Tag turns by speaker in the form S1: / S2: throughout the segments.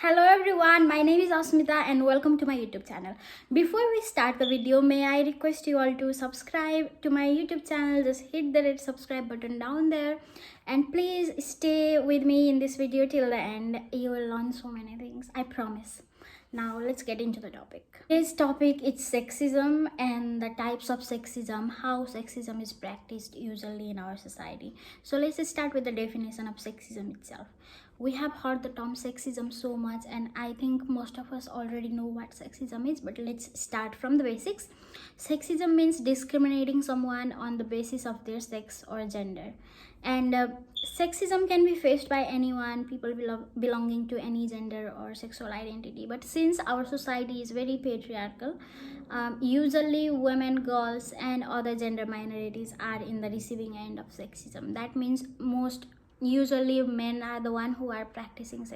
S1: Hello everyone, my name is Asmita and welcome to my YouTube channel. Before we start the video, may I request you all to subscribe to my YouTube channel. Just hit the red subscribe button down there and please stay with me in this video till the end. You will learn so many things, I promise. Now let's get into the topic. Today's topic is sexism and the types of sexism, how sexism is practiced usually in our society. So let's start with the definition of sexism itself. We have heard the term sexism so much and I think most of us already know what sexism is, but let's start from the basics. Sexism means discriminating someone on the basis of their sex or gender. And sexism can be faced by anyone, people belonging to any gender or sexual identity. But since our society is very patriarchal, usually women, girls, and other gender minorities are in the receiving end of sexism. That means usually men are the one who are practicing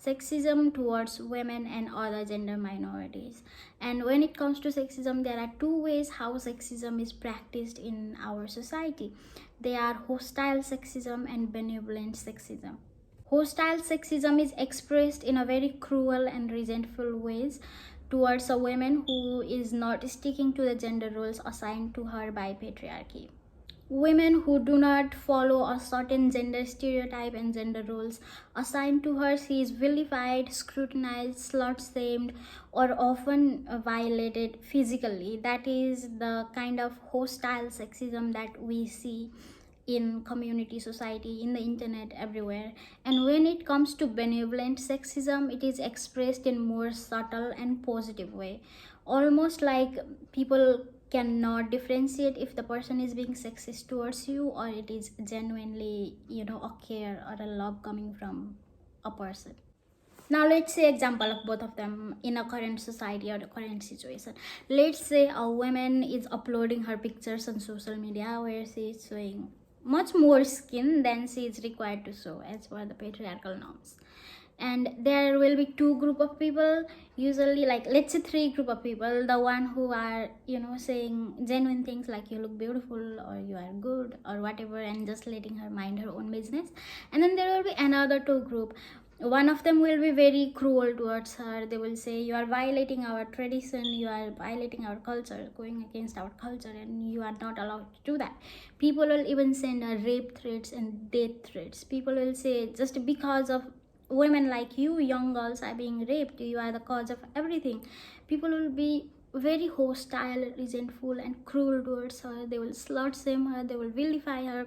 S1: sexism towards women and other gender minorities. And when it comes to sexism, there are two ways how sexism is practiced in our society. They are hostile sexism and benevolent sexism. Hostile sexism is expressed in a very cruel and resentful ways towards a woman who is not sticking to the gender roles assigned to her by patriarchy. Women who do not follow a certain gender stereotype and gender roles assigned to her, she is vilified, scrutinized, slut-shamed, or often violated physically. That is the kind of hostile sexism that we see in community, society, in the internet, everywhere. And when it comes to benevolent sexism, it is expressed in more subtle and positive way, almost like people cannot differentiate if the person is being sexist towards you or it is genuinely a care or a love coming from a person. Now let's say example of both of them in a current society or the current situation. Let's say a woman is uploading her pictures on social media where she is showing much more skin than she is required to show as per the patriarchal norms. And there will be two group of people, usually, like let's say three group of people. The one who are saying genuine things like you look beautiful or you are good or whatever, and just letting her mind her own business. And then there will be another two group. One of them will be very cruel towards her. They will say you are violating our tradition, you are violating our culture, going against our culture, and you are not allowed to do that. People will even send rape threats and death threats. People will say just because of women like you, young girls, are being raped, you are the cause of everything. People will be very hostile, resentful, and cruel towards her. They will slut shame her, they will vilify her.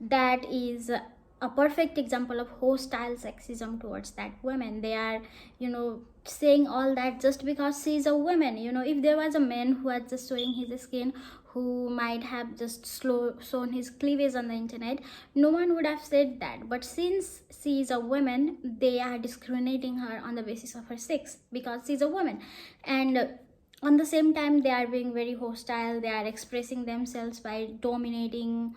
S1: That is a perfect example of hostile sexism towards that woman. They are saying all that just because she is a woman. If there was a man who was just showing his skin, who might have just shown his cleavage on the internet, no one would have said that. But since she is a woman, they are discriminating her on the basis of her sex because she's a woman. And on the same time, they are being very hostile. They are expressing themselves by dominating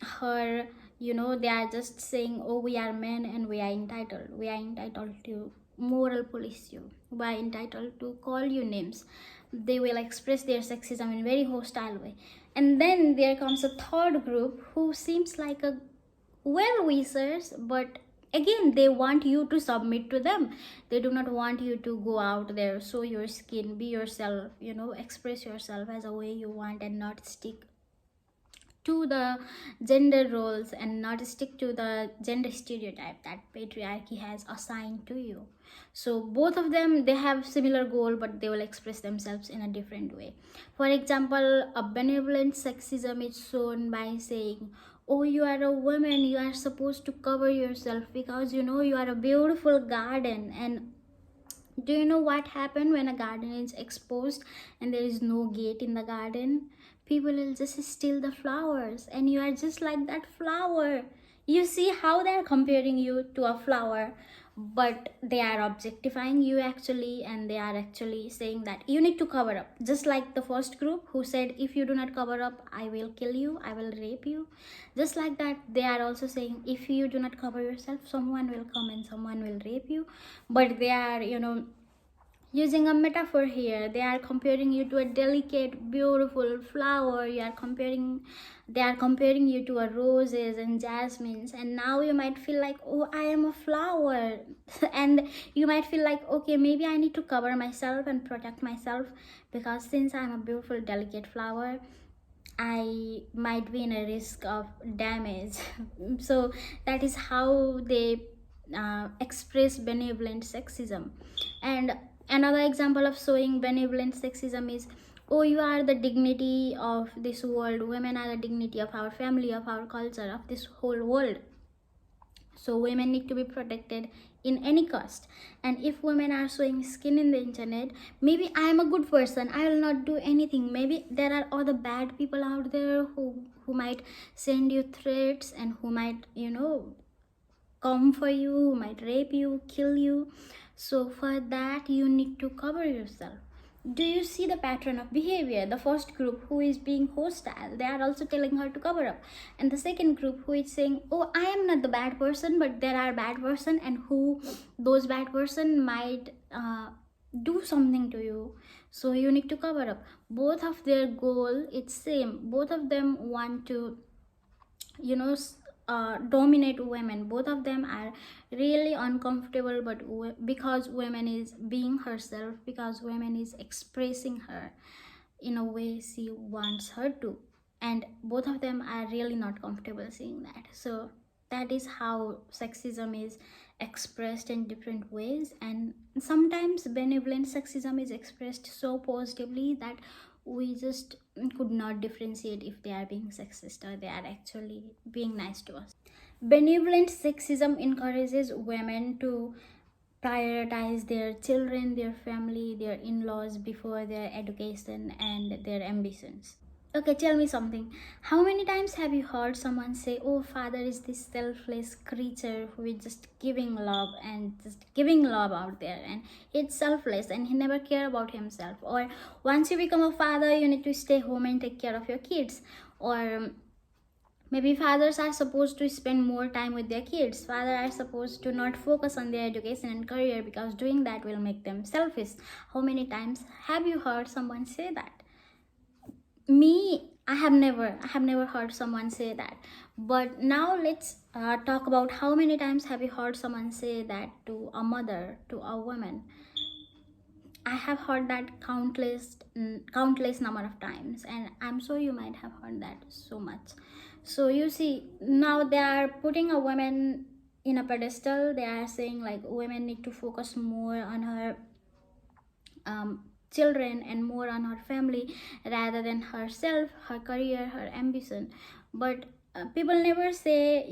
S1: her. They are just saying, oh, we are men and we are entitled to moral police you, we are entitled to call you names. They will express their sexism in a very hostile way. And then there comes a third group who seems like a well-wishers, but again they want you to submit to them. They do not want you to go out there, show your skin, be yourself, express yourself as a way you want, and not stick to the gender roles and not stick to the gender stereotype that patriarchy has assigned to you. So both of them, they have similar goal, but they will express themselves in a different way. For example, a benevolent sexism is shown by saying, oh, you are a woman, you are supposed to cover yourself because you are a beautiful garden. And do you know what happened when a garden is exposed and there is no gate in the garden? People will just steal the flowers and you are just like that flower. You see how they are comparing you to a flower, but they are objectifying you actually, and they are actually saying that you need to cover up. Just like the first group who said, if you do not cover up, I will kill you, I will rape you. Just like that, they are also saying, if you do not cover yourself, someone will come and someone will rape you. But they are using a metaphor here, they are comparing you to a delicate, beautiful flower. They are comparing you to a roses and jasmines, and now you might feel like, oh, I am a flower. And you might feel like, okay, maybe I need to cover myself and protect myself, because since I'm a beautiful, delicate flower, I might be in a risk of damage. So that is how they express benevolent sexism. And another example of showing benevolent sexism is, oh, you are the dignity of this world. Women are the dignity of our family, of our culture, of this whole world. So women need to be protected in any cost. And if women are showing skin in the internet, maybe I am a good person, I will not do anything. Maybe there are other bad people out there who might send you threats, and who might, come for you, who might rape you, kill you. So for that, you need to cover yourself. Do you see the pattern of behavior? The first group who is being hostile, they are also telling her to cover up. And the second group who is saying, oh, I am not the bad person, but there are bad person, and who those bad person might do something to you, so you need to cover up. Both of their goal, it's same. Both of them want to, dominate women. Both of them are really uncomfortable, but because women is being herself, because women is expressing her in a way she wants her to, and both of them are really not comfortable seeing that. So that is how sexism is expressed in different ways. And sometimes benevolent sexism is expressed so positively that we just could not differentiate if they are being sexist or they are actually being nice to us. Benevolent sexism encourages women to prioritize their children, their family, their in-laws before their education and their ambitions. Okay, tell me something. How many times have you heard someone say, oh, father is this selfless creature who is just giving love and just giving love out there, and it's selfless and he never care about himself? Or once you become a father, you need to stay home and take care of your kids. Or maybe fathers are supposed to spend more time with their kids. Fathers are supposed to not focus on their education and career, because doing that will make them selfish. How many times have you heard someone say that? Me, I have never heard someone say that. But now let's talk about how many times have you heard someone say that to a mother, to a woman. I have heard that countless number of times, and I'm sure you might have heard that so much. So you see, now they are putting a woman in a pedestal. They are saying like women need to focus more on her children and more on her family rather than herself, her career, her ambition. But people never say,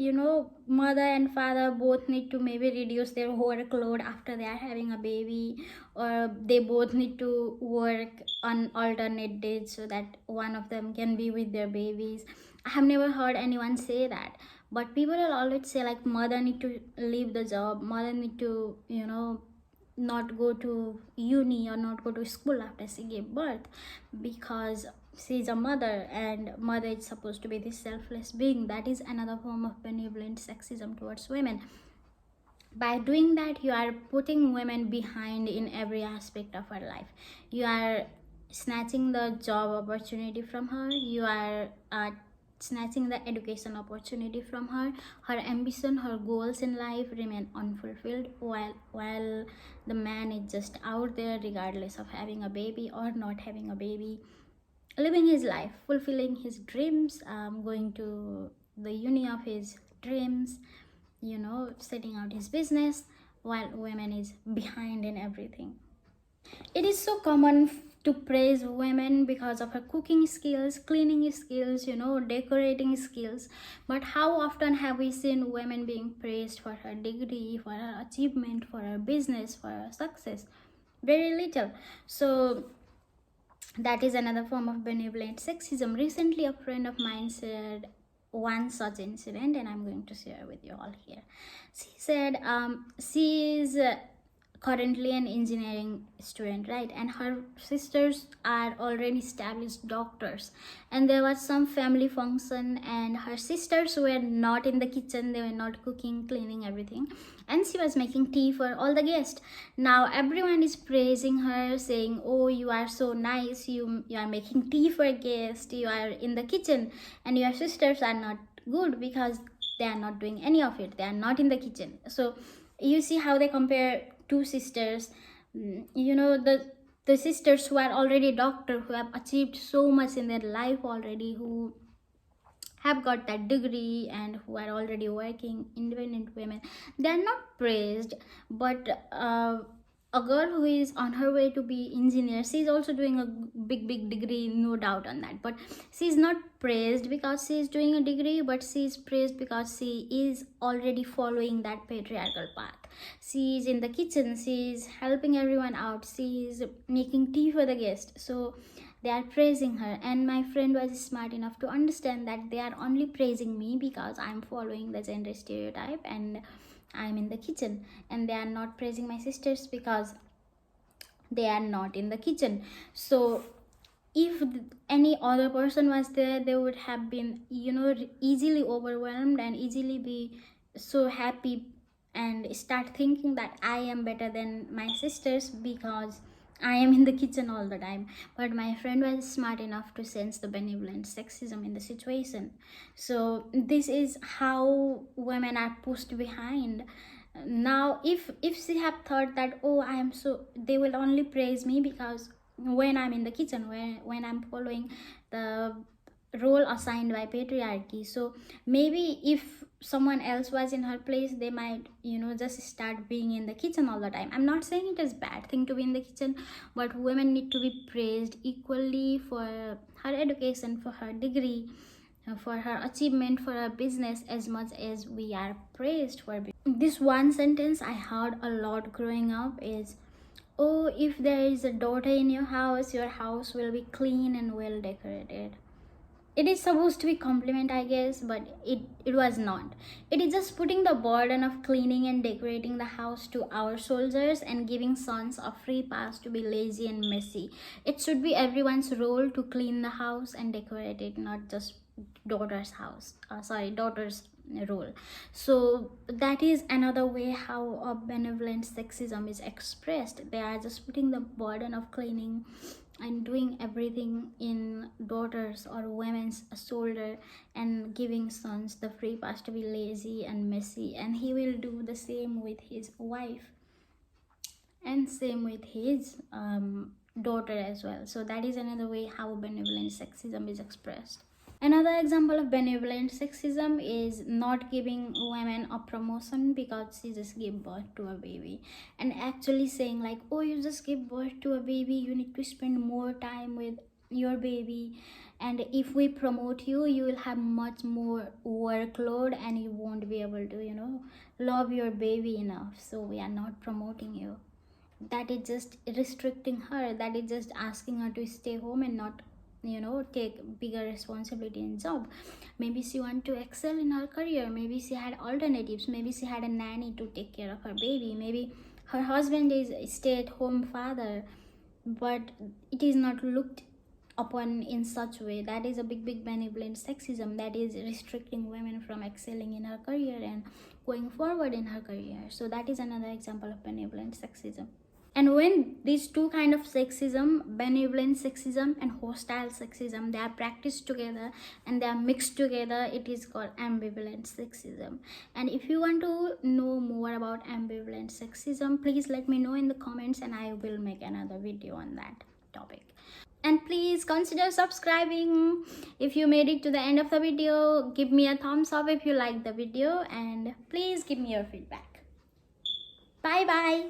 S1: mother and father both need to maybe reduce their workload after they are having a baby, or they both need to work on alternate days so that one of them can be with their babies. I have never heard anyone say that. But people will always say like mother need to leave the job, mother need to, not go to uni or not go to school after she gave birth, because she's a mother, and mother is supposed to be this selfless being. That is another form of benevolent sexism towards women. By doing that, you are putting women behind in every aspect of her life. You are snatching the job opportunity from her. You are snatching the education opportunity from her. Her ambition, her goals in life remain unfulfilled, while the man is just out there, regardless of having a baby or not having a baby, living his life, fulfilling his dreams, going to the uni of his dreams, setting out his business, while women is behind in everything. It is so common to praise women because of her cooking skills, cleaning skills, decorating skills. But how often have we seen women being praised for her degree, for her achievement, for her business, for her success? Very little. So that is another form of benevolent sexism. Recently, a friend of mine shared one such incident, and I'm going to share with you all here. She said she is currently an engineering student, right? And her sisters are already established doctors, and there was some family function and her sisters were not in the kitchen, they were not cooking, cleaning everything, and she was making tea for all the guests. Now everyone is praising her, saying, oh, you are so nice, you are making tea for guests, you are in the kitchen, and your sisters are not good because they are not doing any of it, they are not in the kitchen. So you see how they compare two sisters. The sisters who are already doctor, who have achieved so much in their life already, who have got that degree and who are already working, independent women, they are not praised. But a girl who is on her way to be engineer, she is also doing a big degree, no doubt on that, but she is not praised because she is doing a degree, but she is praised because she is already following that patriarchal path. She is in the kitchen, she is helping everyone out, she is making tea for the guest, so they are praising her. And my friend was smart enough to understand that they are only praising me because I'm following the gender stereotype and I'm in the kitchen, and they are not praising my sisters because they are not in the kitchen. So if any other person was there, they would have been, easily overwhelmed and easily be so happy and start thinking that I am better than my sisters because I am in the kitchen all the time. But my friend was smart enough to sense the benevolent sexism in the situation. So this is how women are pushed behind. Now if she have thought that, oh, I am so, they will only praise me because when I'm in the kitchen, when I'm following the role assigned by patriarchy. So maybe if someone else was in her place, they might, just start being in the kitchen all the time. I'm not saying it is bad thing to be in the kitchen, but women need to be praised equally for her education, for her degree, for her achievement, for her business, as much as we are praised for this. One sentence I heard a lot growing up is, oh, if there is a daughter in your house will be clean and well decorated. It is supposed to be compliment, I guess, but it was not. It is just putting the burden of cleaning and decorating the house to our soldiers and giving sons a free pass to be lazy and messy. It should be everyone's role to clean the house and decorate it, not just daughter's role. So that is another way how a benevolent sexism is expressed. They are just putting the burden of cleaning and doing everything in daughters or women's shoulder and giving sons the free pass to be lazy and messy, and he will do the same with his wife and same with his daughter as well. So that is another way how benevolent sexism is expressed. Another example of benevolent sexism is not giving women a promotion because she just gave birth to a baby, and actually saying like, oh, you just give birth to a baby, you need to spend more time with your baby, and if we promote you, you will have much more workload and you won't be able to love your baby enough, so we are not promoting you. That is just restricting her, that is just asking her to stay home and not take bigger responsibility in job. Maybe she want to excel in her career, maybe she had alternatives, maybe she had a nanny to take care of her baby, maybe her husband is a stay-at-home father, but it is not looked upon in such way. That is a big benevolent sexism, that is restricting women from excelling in her career and going forward in her career. So that is another example of benevolent sexism. And when these two kind of sexism, benevolent sexism and hostile sexism, they are practiced together and they are mixed together, it is called ambivalent sexism. And if you want to know more about ambivalent sexism, please let me know in the comments and I will make another video on that topic. And please consider subscribing. If you made it to the end of the video, give me a thumbs up if you liked the video, and please give me your feedback. Bye bye.